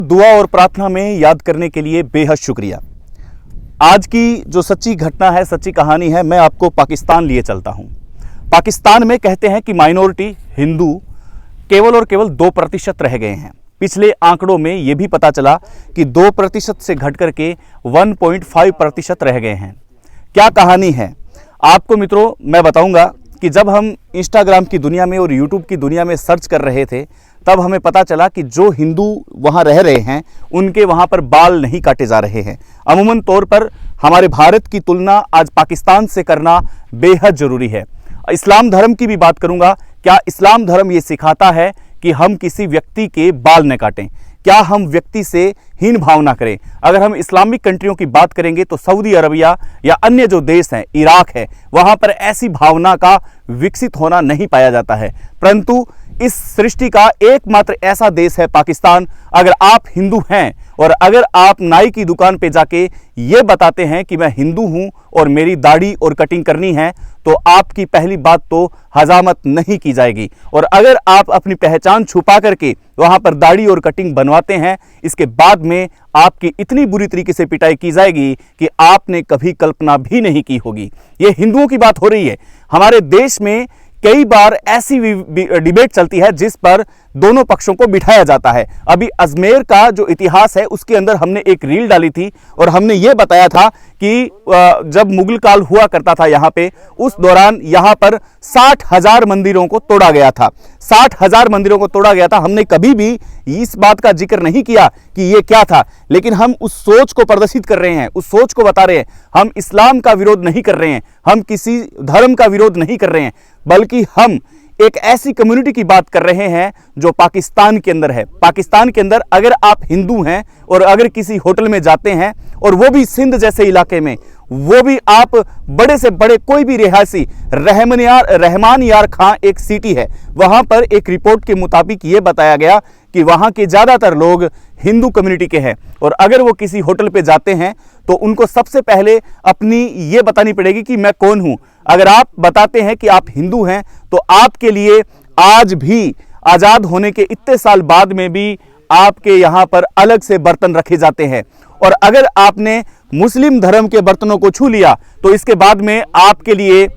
दुआ और प्रार्थना में याद करने के लिए बेहद शुक्रिया। आज की जो सच्ची घटना है, सच्ची कहानी है, मैं आपको पाकिस्तान लिए चलता हूं। पाकिस्तान में कहते हैं कि माइनॉरिटी हिंदू केवल और केवल 2% रह गए हैं। पिछले आंकड़ों में यह भी पता चला कि 2% से घट करके 1.5% रह गए हैं। क्या कहानी है आपको मित्रों मैं बताऊंगा कि जब हम इंस्टाग्राम की दुनिया में और यूट्यूब की दुनिया में सर्च कर रहे थे, तब हमें पता चला कि जो हिंदू वहाँ रह रहे हैं उनके वहाँ पर बाल नहीं काटे जा रहे हैं। अमूमन तौर पर हमारे भारत की तुलना आज पाकिस्तान से करना बेहद ज़रूरी है। इस्लाम धर्म की भी बात करूँगा। क्या इस्लाम धर्म ये सिखाता है कि हम किसी व्यक्ति के बाल न काटें? क्या हम व्यक्ति से हीन भाव ना करें? अगर हम इस्लामिक कंट्रियों की बात करेंगे तो सऊदी अरबिया या अन्य जो देश हैं, इराक है, वहाँ पर ऐसी भावना का विकसित होना नहीं पाया जाता है। परंतु इस सृष्टि का एकमात्र ऐसा देश है पाकिस्तान। अगर आप हिंदू हैं और अगर आप नाई की दुकान पे जाके ये बताते हैं कि मैं हिंदू हूं और मेरी दाढ़ी और कटिंग करनी है, तो आपकी पहली बात तो हजामत नहीं की जाएगी। और अगर आप अपनी पहचान छुपा करके वहां पर दाढ़ी और कटिंग बनवाते हैं, इसके बाद में आपकी इतनी बुरी तरीके से पिटाई की जाएगी कि आपने कभी कल्पना भी नहीं की होगी। ये हिंदुओं की बात हो रही है। हमारे देश में कई बार ऐसी डिबेट चलती है जिस पर दोनों पक्षों को बिठाया जाता है। अभी अजमेर का जो इतिहास है उसके अंदर हमने एक रील डाली थी और हमने ये बताया था कि जब मुगल काल हुआ करता था यहाँ पे, उस दौरान यहाँ पर 60,000 मंदिरों को तोड़ा गया था। 60,000 मंदिरों को तोड़ा गया था। हमने कभी भी इस बात का जिक्र नहीं किया कि ये क्या था, लेकिन हम उस सोच को प्रदर्शित कर रहे हैं, उस सोच को बता रहे हैं। हम इस्लाम का विरोध नहीं कर रहे हैं, हम किसी धर्म का विरोध नहीं कर रहे हैं, बल्कि हम एक ऐसी कम्युनिटी की बात कर रहे हैं जो पाकिस्तान के अंदर है। पाकिस्तान के अंदर अगर आप हिंदू हैं और अगर किसी होटल में जाते हैं, और वो भी सिंध जैसे इलाके में, वो भी आप बड़े से बड़े कोई भी रिहायशी, रहमान यार खां एक सिटी है, वहां पर एक रिपोर्ट के मुताबिक ये बताया गया कि वहां के ज्यादातर लोग हिंदू कम्युनिटी के हैं। और अगर वो किसी होटल पे जाते हैं तो उनको सबसे पहले अपनी ये बतानी पड़ेगी कि मैं कौन हूं। अगर आप बताते हैं कि आप हिंदू हैं तो आपके लिए आज भी आजाद होने के इतने साल बाद में भी आपके यहां पर अलग से बर्तन रखे जाते हैं। और अगर आपने मुस्लिम धर्म के बर्तनों को छू लिया तो इसके बाद में आपके लिए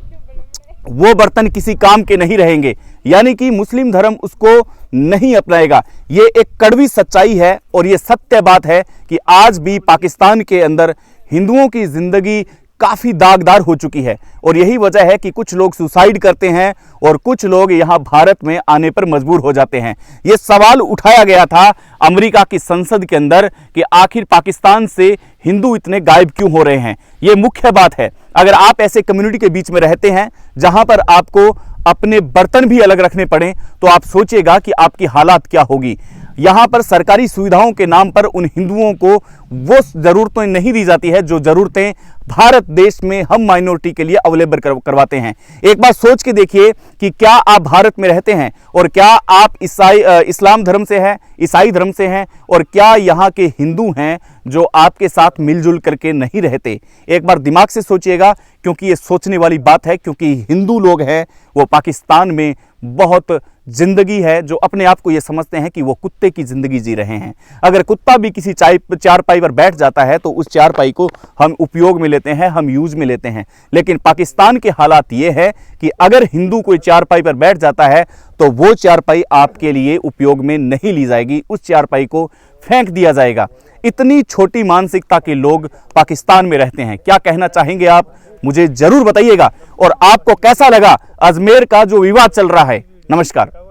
वो बर्तन किसी काम के नहीं रहेंगे, यानी कि मुस्लिम धर्म उसको नहीं अपनाएगा। ये एक कड़वी सच्चाई है और ये सत्य बात है कि आज भी पाकिस्तान के अंदर हिंदुओं की जिंदगी काफी दागदार हो चुकी है। और यही वजह है कि कुछ लोग सुसाइड करते हैं और कुछ लोग यहां भारत में आने पर मजबूर हो जाते हैं। यह सवाल उठाया गया था अमेरिका की संसद के अंदर कि आखिर पाकिस्तान से हिंदू इतने गायब क्यों हो रहे हैं। यह मुख्य बात है। अगर आप ऐसे कम्युनिटी के बीच में रहते हैं जहां पर आपको अपने बर्तन भी अलग रखने पड़े, तो आप सोचिएगा कि आपकी हालात क्या होगी। यहाँ पर सरकारी सुविधाओं के नाम पर उन हिंदुओं को वो ज़रूरतें नहीं दी जाती है जो ज़रूरतें भारत देश में हम माइनॉरिटी के लिए अवेलेबल करवाते हैं। एक बार सोच के देखिए कि क्या आप भारत में रहते हैं और क्या आप इस्लाम धर्म से हैं, ईसाई धर्म से हैं, और क्या यहाँ के हिंदू हैं जो आपके साथ मिलजुल करके नहीं रहते। एक बार दिमाग से सोचिएगा, क्योंकि ये सोचने वाली बात है। क्योंकि हिंदू लोग हैं वो पाकिस्तान में बहुत जिंदगी है जो अपने आप को ये समझते हैं कि वो कुत्ते की जिंदगी जी रहे हैं। अगर कुत्ता भी किसी चारपाई पर बैठ जाता है तो उस चारपाई को हम उपयोग में लेते हैं, हम यूज में लेते हैं। लेकिन पाकिस्तान के हालात ये है कि अगर हिंदू कोई चारपाई पर बैठ जाता है तो वो चारपाई आपके लिए उपयोग में नहीं ली जाएगी, उस चारपाई को फेंक दिया जाएगा। इतनी छोटी मानसिकता के लोग पाकिस्तान में रहते हैं। क्या कहना चाहेंगे आप? मुझे जरूर बताइएगा। और आपको कैसा लगा अजमेर का जो विवाद चल रहा है? नमस्कार।